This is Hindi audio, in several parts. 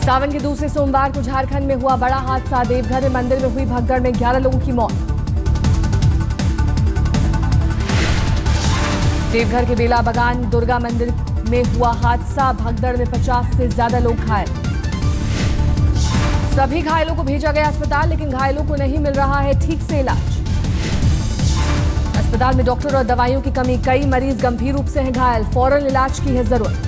सावन के दूसरे सोमवार को झारखंड में हुआ बड़ा हादसा। देवघर में मंदिर में हुई भगदड़ में 11 लोगों की मौत। देवघर के बेला बगान दुर्गा मंदिर में हुआ हादसा। भगदड़ में 50 से ज्यादा लोग घायल। सभी घायलों को भेजा गया अस्पताल, लेकिन घायलों को नहीं मिल रहा है ठीक से इलाज। अस्पताल में डॉक्टर और दवाइयों की कमी। कई मरीज गंभीर रूप से हैं घायल। फौरन इलाज की है जरूरत।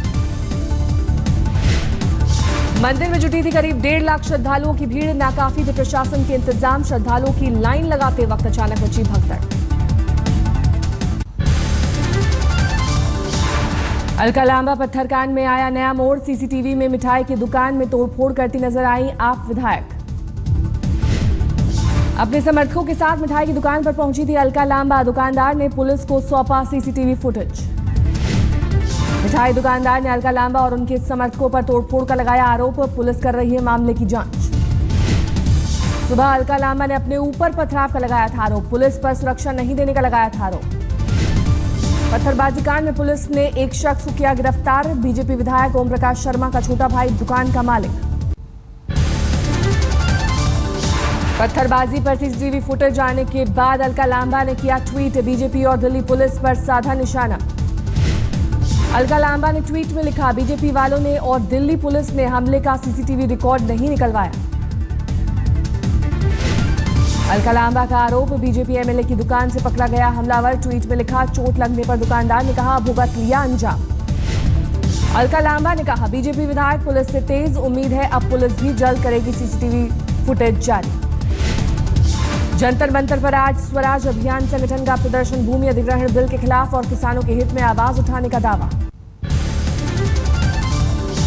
मंदिर में जुटी थी करीब 1.5 लाख श्रद्धालुओं की भीड़। नाकाफी थे प्रशासन के इंतजाम। श्रद्धालुओं की लाइन लगाते वक्त अचानक मची भगदड़। अलकालांबा पत्थरकांड में आया नया मोड़। सीसीटीवी में मिठाई की दुकान में तोड़फोड़ करती नजर आई आप विधायक। अपने समर्थकों के साथ मिठाई की दुकान पर पहुंची थी अलकालांबा। दुकानदार ने पुलिस को सौंपा सीसीटीवी फुटेज। मिठाई दुकानदार ने अलकालांबा और उनके समर्थकों पर तोड़फोड़ का लगाया आरोप। पुलिस कर रही है मामले की जांच। सुबह अलकालांबा ने अपने ऊपर पथराव का लगाया था आरोप। पुलिस पर सुरक्षा नहीं देने का लगाया था आरोप। पत्थरबाजी कांड में पुलिस ने एक शख्स को किया गिरफ्तार। बीजेपी विधायक ओम प्रकाश शर्मा का छोटा भाई दुकान का मालिक। पत्थरबाजी पर सीसीटीवी फुटेज आने के बाद अलकालांबा ने किया ट्वीट। बीजेपी और दिल्ली पुलिस पर साधा निशाना। अलकालांबा ने ट्वीट में लिखा, बीजेपी वालों ने और दिल्ली पुलिस ने हमले का सीसीटीवी रिकॉर्ड नहीं निकलवाया। अलकालांबा का आरोप, बीजेपी एमएलए की दुकान से पकड़ा गया हमलावर। ट्वीट में लिखा, चोट लगने पर दुकानदार ने कहा भुगत लिया अंजाम। अलकालांबा ने कहा, बीजेपी विधायक पुलिस से तेज। उम्मीद है अब पुलिस भी जल्द करेगी सीसीटीवी फुटेज जारी। जंतर मंतर पर आज स्वराज अभियान संगठन का प्रदर्शन। भूमि अधिग्रहण बिल के खिलाफ और किसानों के हित में आवाज उठाने का दावा।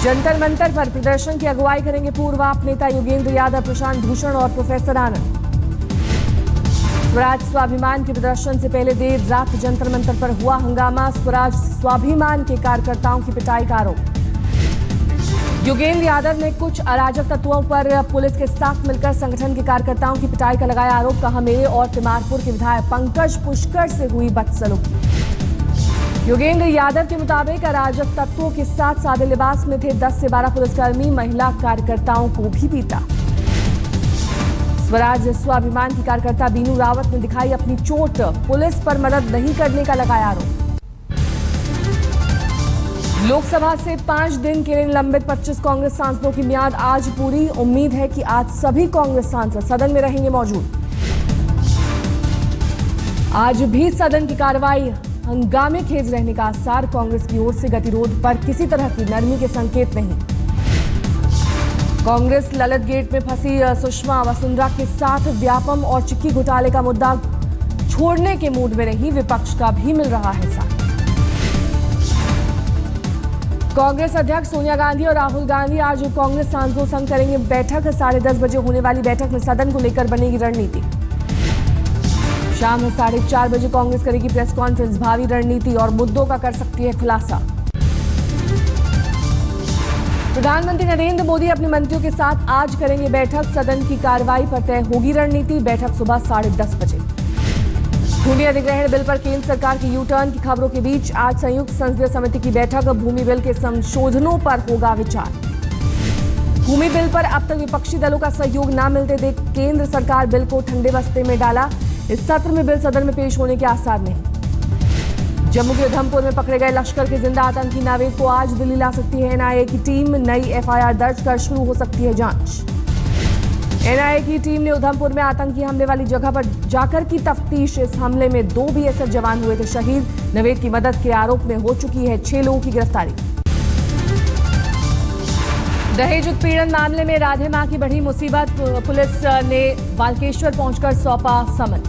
जंतर मंतर पर प्रदर्शन की अगुवाई करेंगे पूर्व आप नेता योगेंद्र यादव, प्रशांत भूषण और प्रोफेसर आनंद। स्वराज स्वाभिमान के प्रदर्शन से पहले देर रात जंतर मंतर पर हुआ हंगामा। स्वराज स्वाभिमान के कार्यकर्ताओं की पिटाई का आरोप। योगेंद्र यादव ने कुछ अराजक तत्वों पर पुलिस के साथ मिलकर संगठन के कार्यकर्ताओं की पिटाई का लगाया आरोप। कहा, मेरे और तिमारपुर के विधायक पंकज पुष्कर से हुई बदसलूकी। योगेंद्र यादव के मुताबिक अराजक तत्वों के साथ सादे लिबास में थे 10 से 12 पुलिसकर्मी। महिला कार्यकर्ताओं को भी पीटा। स्वराज स्वाभिमान की कार्यकर्ता बीनू रावत ने दिखाई अपनी चोट। पुलिस पर मदद नहीं करने का लगाया आरोप। लोकसभा से 5 दिन के लिए निलंबित 25 कांग्रेस सांसदों की मियाद आज पूरी। उम्मीद है कि आज सभी कांग्रेस सांसद सदन में रहेंगे मौजूद। आज भी सदन की कार्रवाई हंगामे खेज रहने का आसार। कांग्रेस की ओर से गतिरोध पर किसी तरह की नरमी के संकेत नहीं। कांग्रेस ललित गेट में फंसी सुषमा वसुंधरा के साथ व्यापम और चिक्की घोटाले का मुद्दा छोड़ने के मूड में रही। विपक्ष का भी मिल रहा है साथ। कांग्रेस अध्यक्ष सोनिया गांधी और राहुल गांधी आज कांग्रेस सांसदों संग करेंगे बैठक। 10:30 बजे होने वाली बैठक में सदन को लेकर बनेगी रणनीति। शाम 4:30 बजे कांग्रेस करेगी प्रेस कॉन्फ्रेंस। भावी रणनीति और मुद्दों का कर सकती है खुलासा। प्रधानमंत्री नरेंद्र मोदी अपने मंत्रियों के साथ आज करेंगे बैठक। सदन की कार्रवाई पर तय होगी रणनीति। बैठक सुबह 10:30 बजे। भूमि अधिग्रहण बिल पर केंद्र सरकार की यू टर्न की खबरों के बीच आज संयुक्त संसदीय समिति की बैठक। भूमि बिल के संशोधनों पर होगा विचार। भूमि बिल पर अब तक विपक्षी दलों का सहयोग न मिलते देख केंद्र सरकार बिल को ठंडे बस्ते में डाला। इस सत्र में बिल सदन में पेश होने के आसार नहीं। जम्मू के उधमपुर में पकड़े गए लश्कर के जिंदा आतंकी नावेद को आज दिल्ली ला सकती है एनआईए की टीम। नई एफआईआर दर्ज कर शुरू हो सकती है जांच। एनआईए की टीम ने उधमपुर में आतंकी हमले वाली जगह पर जाकर की तफ्तीश। इस हमले में 2 बीएसएफ जवान हुए थे शहीद। नवेद की मदद के आरोप में हो चुकी है 6 लोगों की गिरफ्तारी। दहेज उत्पीड़न मामले में राधे मां की बढ़ी मुसीबत। पुलिस ने बालकेश्वर पहुंचकर सौंपा समन।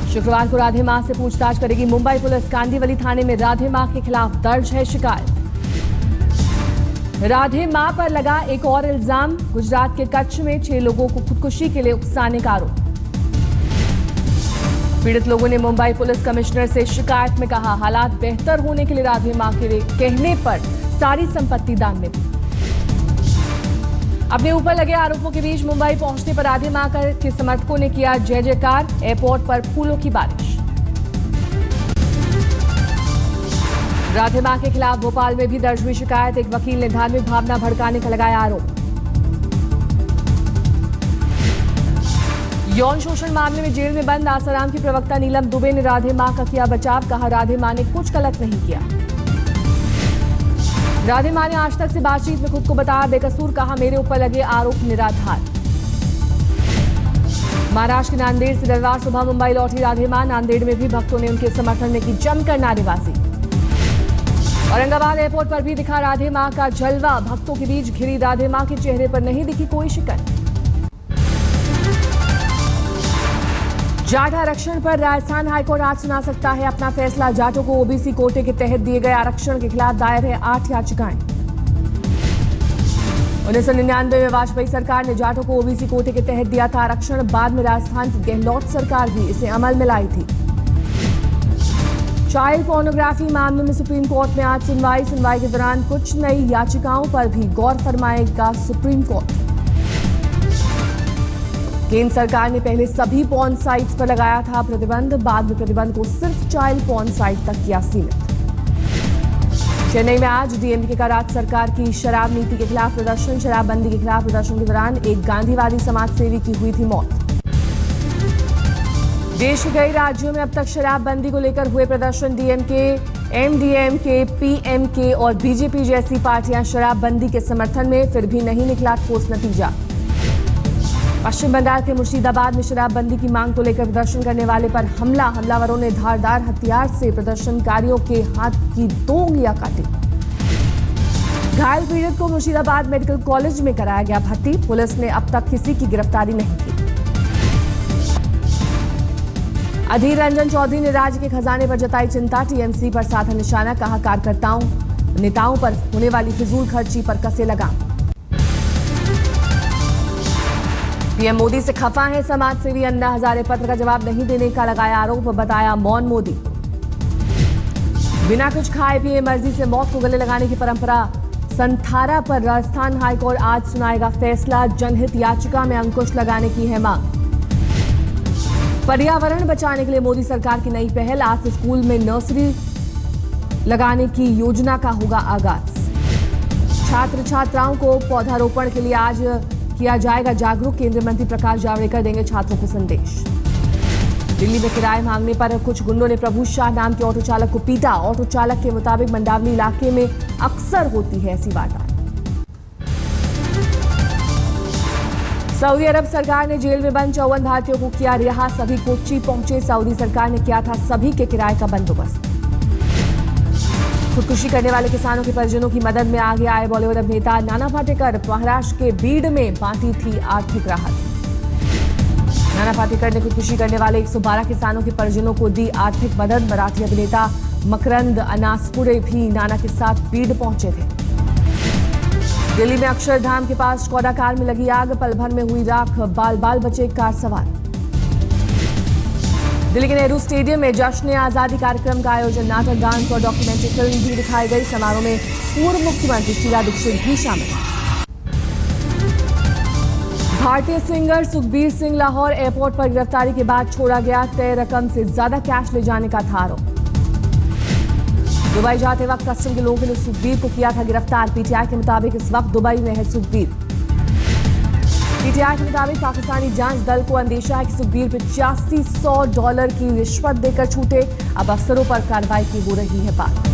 शुक्रवार को राधे मां से पूछताछ करेगी मुंबई पुलिस। कांदीवली थाने में राधे मां के खिलाफ दर्ज है शिकायत। राधे मां पर लगा एक और इल्जाम। गुजरात के कच्छ में 6 लोगों को खुदकुशी के लिए उकसाने का आरोप। पीड़ित लोगों ने मुंबई पुलिस कमिश्नर से शिकायत में कहा, हालात बेहतर होने के लिए राधे मां के कहने पर सारी संपत्ति दान में दी। अपने ऊपर लगे आरोपों के बीच मुंबई पहुंचने पर राधे मां के समर्थकों ने किया जय जयकार। एयरपोर्ट पर फूलों की बारिश। राधे मां के खिलाफ भोपाल में भी दर्ज हुई शिकायत। एक वकील ने धार्मिक भावना भड़काने का लगाया आरोप। यौन शोषण मामले में जेल में बंद आसाराम की प्रवक्ता नीलम दुबे ने राधे मां का किया बचाव। कहा, राधे मां ने कुछ गलत नहीं किया। राधे मां ने आज तक से बातचीत में खुद को बताया बेकसूर। कहा, मेरे ऊपर लगे आरोप निराधार। महाराष्ट्र के नांदेड़ से रविवार सुबह मुंबई लौटी राधे मां। नांदेड़ में भी भक्तों ने उनके समर्थन में की जमकर नारेबाजी। औरंगाबाद एयरपोर्ट पर भी दिखा राधे मां का जलवा। भक्तों के बीच घिरी राधे मां के चेहरे पर नहीं दिखी कोई शिकन। जाट आरक्षण पर राजस्थान हाईकोर्ट आज सुना सकता है अपना फैसला। जाटों को ओबीसी कोटे के तहत दिए गए आरक्षण के खिलाफ दायर है 8 याचिकाएं। 1999 में वाजपेयी सरकार ने जाटों को ओबीसी कोटे के तहत दिया था आरक्षण। बाद में राजस्थान की गहलोत सरकार भी इसे अमल में लाई थी। चाइल्ड पोर्नोग्राफी मामले में सुप्रीम कोर्ट में आज सुनवाई के दौरान कुछ नई याचिकाओं पर भी गौर फरमाएगा सुप्रीम कोर्ट। केंद्र सरकार ने पहले सभी पॉर्न साइट्स पर लगाया था प्रतिबंध। बाद में प्रतिबंध को सिर्फ चाइल्ड पॉर्न साइट तक किया सीमित। चेन्नई में आज डीएमके का राज्य सरकार की शराब नीति के खिलाफ प्रदर्शन। शराबबंदी के खिलाफ प्रदर्शन के दौरान एक गांधीवादी समाज सेवी की हुई थी मौत। देश के कई राज्यों में अब तक शराबबंदी को लेकर हुए प्रदर्शन। डीएमके, एमडीएमके, पीएमके और बीजेपी जैसी पार्टियां शराबबंदी के समर्थन में, फिर भी नहीं निकला ठोस नतीजा। पश्चिम बंगाल के मुर्शिदाबाद में शराबबंदी की मांग को लेकर प्रदर्शन करने वाले पर हमला। हमलावरों ने धारदार हथियार से प्रदर्शनकारियों के हाथ की 2 उंगलियां काटी। घायल पीड़ित को मुर्शिदाबाद मेडिकल कॉलेज में कराया गया भर्ती। पुलिस ने अब तक किसी की गिरफ्तारी नहीं की। अधीर रंजन चौधरी ने राज्य के खजाने पर जताई चिंता। टीएमसी पर साधा निशाना। कहा, कार्यकर्ताओं नेताओं पर होने वाली फिजूल खर्ची पर कसे लगाम। पीएम मोदी से खफा है समाजसेवी अन्ना हजारे। पत्र का जवाब नहीं देने का लगाया आरोप। बताया मौन मोदी। बिना कुछ खाए पिए मर्जी से मौत को गले लगाने की परंपरा संथारा पर राजस्थान हाईकोर्ट आज सुनाएगा फैसला। जनहित याचिका में अंकुश लगाने की है मांग। पर्यावरण बचाने के लिए मोदी सरकार की नई पहल। आज से स्कूल में नर्सरी लगाने की योजना का होगा आगाज। छात्र छात्राओं को पौधारोपण के लिए आज किया जाएगा जागरूक। केंद्रीय मंत्री प्रकाश जावड़ेकर देंगे छात्रों को संदेश। दिल्ली में किराए मांगने पर कुछ गुंडों ने प्रभु शाह नाम के ऑटो चालक को पीटा। ऑटो चालक के मुताबिक मंडावली इलाके में अक्सर होती है ऐसी वारदात। सऊदी अरब सरकार ने जेल में बंद 54 भारतीयों को किया रिहा। सभी कोच्चि पहुंचे। सऊदी सरकार ने किया था सभी के किराए का बंदोबस्त। खुदकुशी करने वाले किसानों के परिजनों की मदद में आगे आए बॉलीवुड अभिनेता नाना पाटेकर। महाराष्ट्र के बीड में बांटी थी आर्थिक राहत। नाना पाटेकर ने खुदकुशी करने वाले 112 किसानों के परिजनों को दी आर्थिक मदद। मराठी अभिनेता मकरंद अनासपुरे भी नाना के साथ बीड पहुंचे थे। दिल्ली में अक्षरधाम के पास स्कोडा कार में लगी आग। पल भर में हुई राख। बाल बाल बचे कार सवार। दिल्ली के नेहरू स्टेडियम में जश्न आजादी कार्यक्रम का आयोजन। नाटक, डांस और डॉक्यूमेंट्री फिल्म भी दिखाई गई। समारोह में पूर्व मुख्यमंत्री शीला दीक्षित भी शामिल। भारतीय सिंगर सुखबीर सिंह लाहौर एयरपोर्ट पर गिरफ्तारी के बाद छोड़ा गया। तय रकम से ज्यादा कैश ले जाने का था आरोप। दुबई जाते वक्त कस्टम के लोगों ने सुखबीर को किया था गिरफ्तार। पीटीआई के मुताबिक इस वक्त दुबई में है सुखबीर। पीटीआई के मुताबिक पाकिस्तानी जांच दल को अंदेशा है कि सुखबीर $8500 की रिश्वत देकर छूटे। अब अफसरों पर कार्रवाई की हो रही है बात।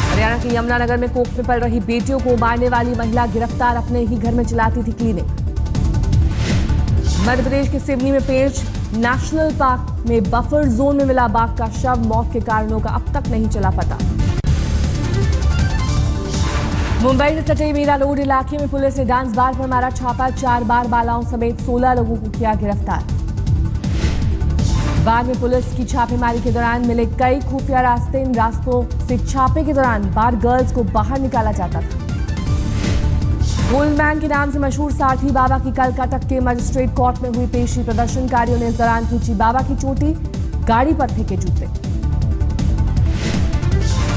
हरियाणा के यमुनानगर में कोख में पल रही बेटियों को मारने वाली महिला गिरफ्तार। अपने ही घर में चलाती थी क्लिनिक। मध्य प्रदेश के सिवनी में पेंच नेशनल पार्क में बफर जोन में मिला बाघ का शव। मौत के कारणों का अब तक नहीं चला पता। मुंबई से सटे मीरा रोड इलाके में पुलिस ने डांस बार पर मारा छापा। 4 बार बालाओं समेत 16 लोगों को किया गिरफ्तार। बार में पुलिस की छापेमारी के दौरान मिले कई खुफिया रास्ते। इन रास्तों से छापे के दौरान बार गर्ल्स को बाहर निकाला जाता था। गोल्डमैन के नाम से मशहूर सारथी बाबा की कल कटक के मजिस्ट्रेट कोर्ट में हुई पेशी। प्रदर्शनकारियों ने इस दौरान खींची बाबा की चोटी। गाड़ी पर फेंके जूते।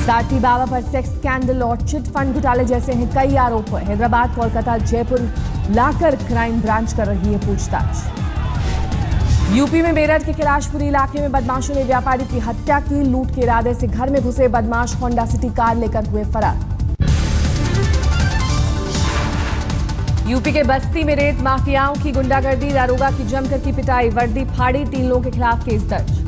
सारथी बाबा पर सेक्स स्कैंडल और चिट फंड घोटाले जैसे हैं कई आरोप। हैदराबाद, कोलकाता, जयपुर लाकर क्राइम ब्रांच कर रही है पूछताछ। यूपी में मेरठ के कैलाशपुरी इलाके में बदमाशों ने व्यापारी की हत्या की। लूट के इरादे से घर में घुसे बदमाश होंडा सिटी कार लेकर हुए फरार। यूपी के बस्ती में रेत माफियाओं की गुंडागर्दी, दारोगा की जमकर की पिटाई, वर्दी फाड़ी, 3 लोगों के खिलाफ केस दर्ज।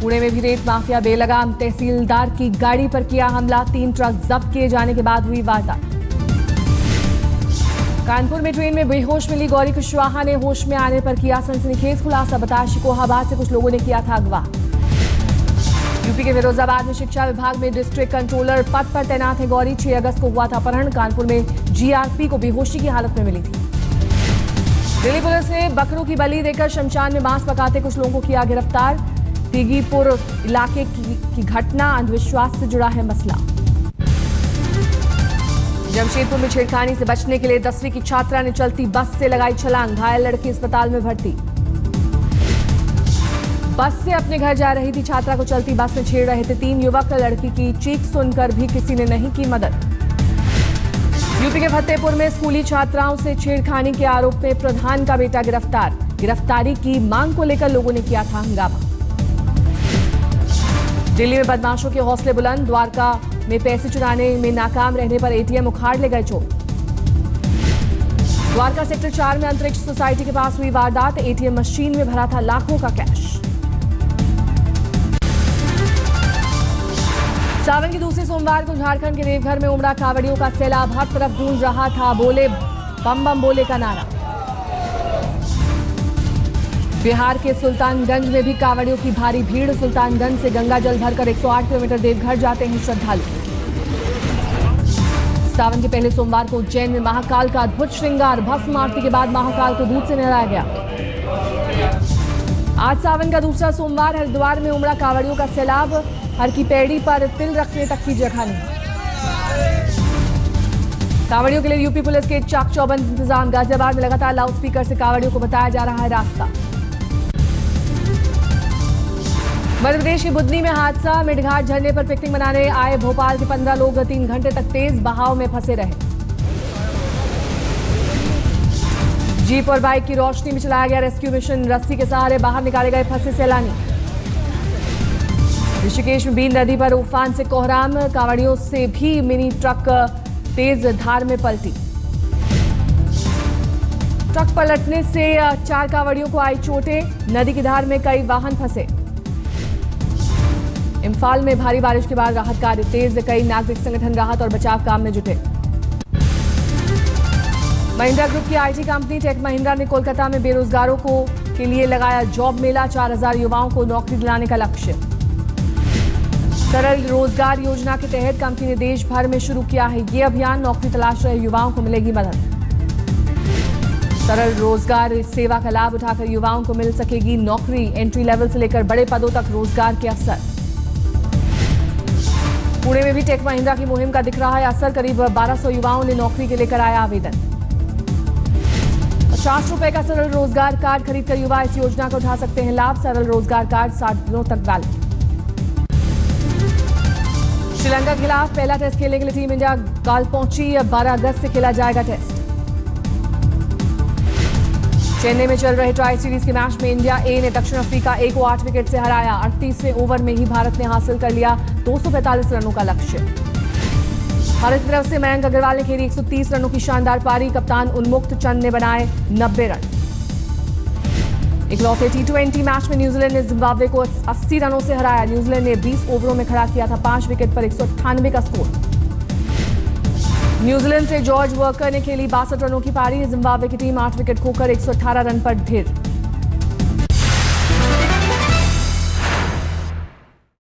पुणे में भी रेत माफिया बेलगाम, तहसीलदार की गाड़ी पर किया हमला, 3 ट्रक जब्त किए जाने के बाद हुई वारदात। कानपुर में ट्रेन में बेहोश मिली गौरी कुशवाहा ने होश में आने पर किया सनसनीखेज खुलासा, बताया शिकोहाबाद से कुछ लोगों ने किया था अगवा। यूपी के फिरोजाबाद में शिक्षा विभाग में डिस्ट्रिक्ट कंट्रोलर पद पर तैनात है गौरी। 6 अगस्त को हुआ था अपहरण। कानपुर में जीआरपी को बेहोशी की हालत में मिली थी। दिल्ली पुलिस ने बकरों की बलि देकर शमशान में मांस पकाते कुछ लोगों को किया गिरफ्तार। तेगीपुर इलाके की घटना, अंधविश्वास से जुड़ा है मसला। जमशेदपुर में छेड़खानी से बचने के लिए 10वीं की छात्रा ने चलती बस से लगाई छलांग, घायल लड़की अस्पताल में भर्ती। बस से अपने घर जा रही थी छात्रा को चलती बस में छेड़ रहे थे 3 युवक। लड़की की चीख सुनकर भी किसी ने नहीं की मदद। यूपी के फतेहपुर में स्कूली छात्राओं से छेड़खानी के आरोप में प्रधान का बेटा गिरफ्तार। गिरफ्तारी की मांग को लेकर लोगों ने किया था हंगामा। दिल्ली में बदमाशों के हौसले बुलंद, द्वारका में पैसे चुराने में नाकाम रहने पर एटीएम उखाड़ ले गए चोर। द्वारका सेक्टर 4 में अंतरिक्ष सोसाइटी के पास हुई वारदात, एटीएम मशीन में भरा था लाखों का कैश। सावन की दूसरे सोमवार को झारखंड के देवघर में उमड़ा कांवड़ियों का सैलाब, हर तरफ गूंज रहा था बोले बम बम बोले का नारा। बिहार के सुल्तानगंज में भी कांवड़ियों की भारी भीड़, सुल्तानगंज से गंगा जल भरकर 108 किलोमीटर देवघर जाते हैं श्रद्धालु। सावन के पहले सोमवार को उज्जैन में महाकाल का अद्भुत श्रृंगार, भस्म आरती के बाद महाकाल को दूध से नहलाया गया। आज सावन का दूसरा सोमवार, हरिद्वार में उमड़ा कांवड़ियों का सैलाब, हर की पैड़ी पर तिल रखने तक की जगह नहीं। कांवड़ियों के लिए यूपी पुलिस के चाक चौबंद इंतजाम, गाजियाबाद में लगातार लाउडस्पीकर से कांवड़ियों को बताया जा रहा है रास्ता। मध्य प्रदेश के बुधनी में हादसा, मेढघाट झरने पर पिकनिक मनाने आए भोपाल के 15 लोग 3 घंटे तक तेज बहाव में फंसे रहे। जीप और बाइक की रोशनी में चलाया गया रेस्क्यू मिशन, रस्सी के सहारे बाहर निकाले गए फंसे सैलानी। ऋषिकेश में बीन नदी पर उफान से कोहराम, कांवड़ियों से भी मिनी ट्रक तेज धार में पलटी। ट्रक पलटने से 4 कांवड़ियों को आई चोटें, नदी की धार में कई वाहन फंसे। इम्फाल में भारी बारिश के बाद राहत कार्य तेज, कई नागरिक संगठन राहत और बचाव काम में जुटे। महिंद्रा ग्रुप की आईटी कंपनी टेक महिंद्रा ने कोलकाता में बेरोजगारों के लिए लगाया जॉब मेला, 4000 युवाओं को नौकरी दिलाने का लक्ष्य। सरल रोजगार योजना के तहत कंपनी ने देश भर में शुरू किया है ये अभियान, नौकरी तलाश रहे युवाओं को मिलेगी मदद। सरल रोजगार सेवा का लाभ उठाकर युवाओं को मिल सकेगी नौकरी, एंट्री लेवल से लेकर बड़े पदों तक रोजगार के अवसर। पुणे में भी टेक महिंद्रा की मुहिम का दिख रहा है असर, करीब 1200 युवाओं ने नौकरी के लिए कराया आवेदन। 50 रुपए का सरल रोजगार कार्ड खरीदकर युवा इस योजना को उठा सकते हैं लाभ। सरल रोजगार कार्ड 60 दिनों तक वैलिड। श्रीलंका के खिलाफ पहला टेस्ट खेलने के लिए टीम इंडिया कल पहुंची, 12 अगस्त से खेला जाएगा टेस्ट। चेन्नई में चल रहे ट्राई सीरीज के मैच में इंडिया ए ने दक्षिण अफ्रीका ए को 8 विकेट से हराया। 38वें ओवर में ही भारत ने हासिल कर लिया 245 रनों का लक्ष्य। भारत की तरफ से मयंक अग्रवाल ने खेली 130 रनों की शानदार पारी, कप्तान उन्मुक्त चंद ने बनाए 90 रन। इकलौते T20 मैच में न्यूजीलैंड ने जिम्बाब्वे को 80 रनों से हराया। न्यूजीलैंड ने 20 ओवरों में खड़ा किया था 5 विकेट पर 198 का स्कोर। न्यूजीलैंड से जॉर्ज वर्कर ने खेली 62 रनों की पारी, जिम्बाब्वे की टीम 8 विकेट खोकर 118 रन पर ढेर।